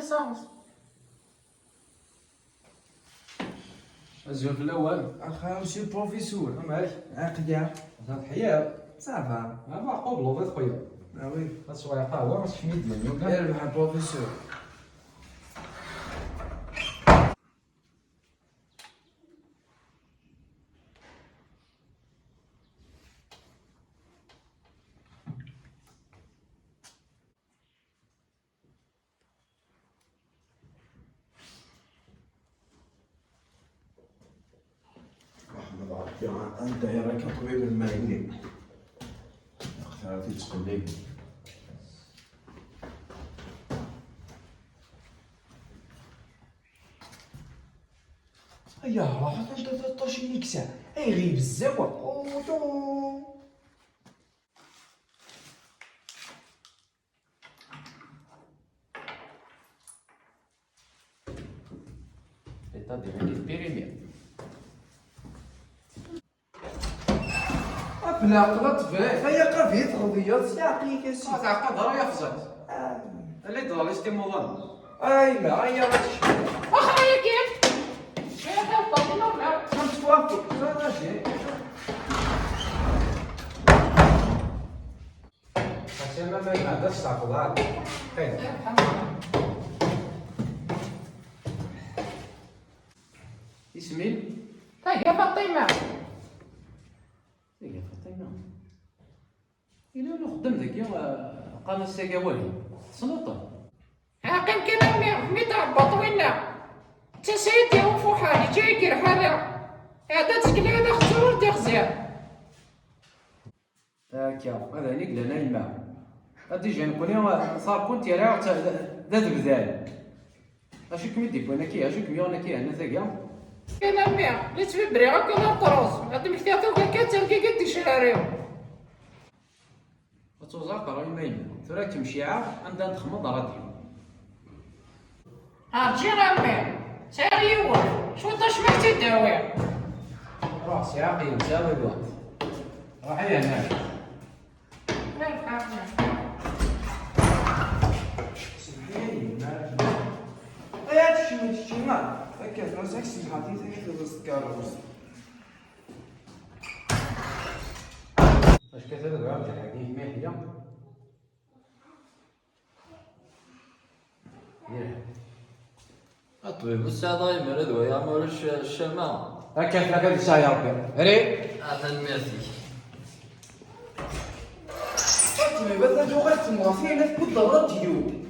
ليسونس. الزول في الاول اخا ماشي بروفيسور ماشي عقيا هاد الحياه صافا معقول لوطيت خويا وي هاد شويه قهوه باش تشميد مني وكاع غير بحال بروفيسور. احمد عرفتي انت راك طبيب المهني اختارتي تقلب ايا راح انت تطوشي ليك ساعه اي غيب الزوا اوتو l'état des médicaments périmés. بلا قلت فيه هيا قفيت قضيه ساقي كاسي تعقد راه يفزت اللي ضل ستيمولان اي ما هيا واخا هي كيف؟ هي كيف نورمال. كنت توافق ماشي عشان ما يعدش تعقد عاد خير اسمي هي فاطمة. هي فاطمه إلا نخدم ذاك قناه السكاوالي سلطه عاقل كلامي ميت بطوينا تسعيد يا وفوحاني جايكر حالا هذا تسكلي خسرور تخزير. هكا هذا هنيك لنا الماء هادي جا نكون صار كنت راه ذات بذال اشو كمي ديكو انا كي اشو كمي انا كي هنا ثاقيا كلامي لا تفبري هكا لا طروس هذا مكتاتو كاكا تلقى قد شراريو. وتوزع قرا المايمة ترى تمشي عاد عندها تخمض راديو هاجي رامي سيريو شو تشمك تداوي. روح سياقي مساوي الوقت راحي هنا ايا تشمي هكا راسك سمحتي ثاني خلصت كاروس اش كثر الوقت الحقيقي ماهية الطبيب السعادة يمرض ويعمل الشماعة. هكا تلاقى الساعة يا ربي ري أهلا ميرسي. فاطمه بس لغه المواصيل ناس بالضرورة ديو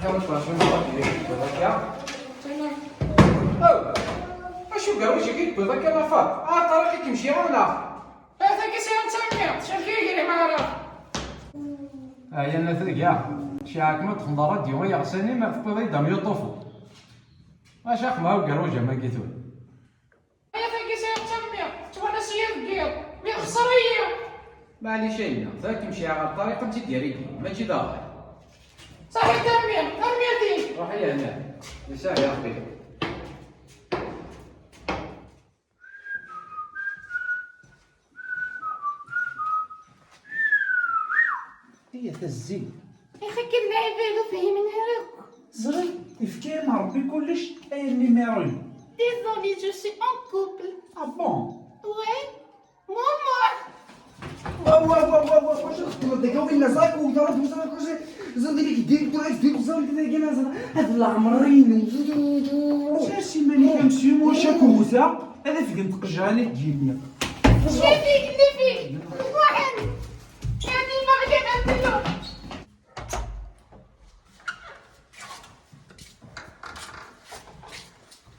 حاول تفرشون هكا او اشو قالوا شي كي تبغى كما فات طريقي كيمشي عامله هذا كيسير تسمي شوفي يجري معرف. هيا انا ثقيا شي عاكمة تخمض راديو يا غساني ما في بيضي دام يطوفو اش اخما وقالوا جا ما قيتو هذا كيسير تسمي توانا سير بيض مي خسرية. معليش اينا ذاك يمشي على الطريقة انت ديالي ماشي داغي صحيح ترمية دي. روحي هنا يساع يا ربي هي تزين يا اخي كي اللعيبة فيه من هراك. زري يفكي ربي كلش اي النيميرو Désolée, je suis en couple. اه بون Ouais. Maman. واش تخدم داك وين نزاك وضرب وصل كلشي زندي لك دير دير زندي لك انا هاد العمرين شاشي مالي كنمشي موشا كوسه هذا في قنت قجاني تجيني اللي فيك واحد يعني ما غادي نعملو.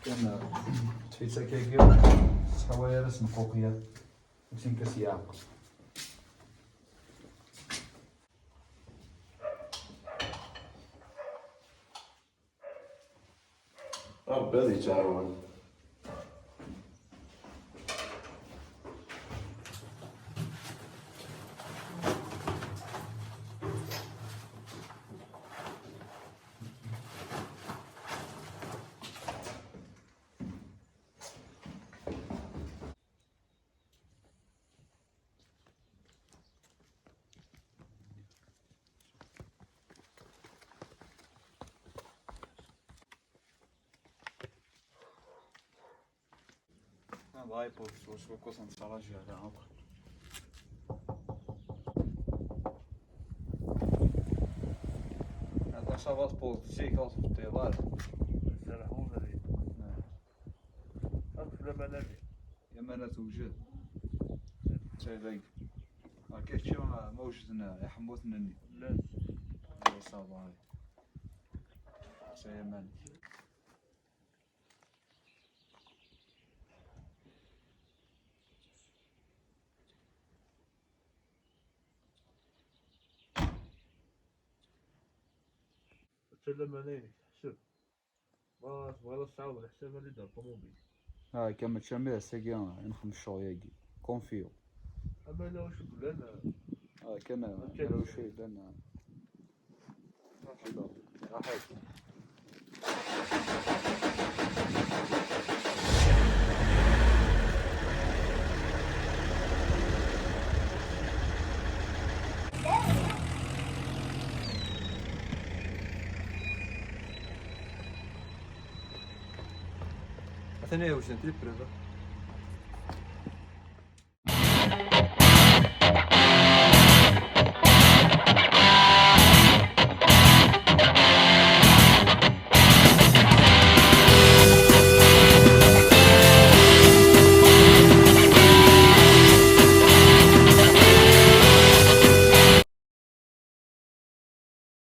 كان تفيت كاكيو حوايا رسم فوقيات وسين كسياق ربي غادي تعاون انا باغي بوست واش كوسون تشارجي على عمق. هذا شافاس بوست شي كاس في الطيبات. سرحون هذه أكثر بلدي يا ما لا توجد تايلاي كيفشي موجودنا يحموتني لا صافا شي مان تسلم عليك حسب ما تبغى تصعب الحساب اللي دار الطوموبيل كمل شامل ساقيا نخدم شوية كونفيو أما لا واش نقول أنا كما لو شيء لنا راحت ثانية واش انت بريفا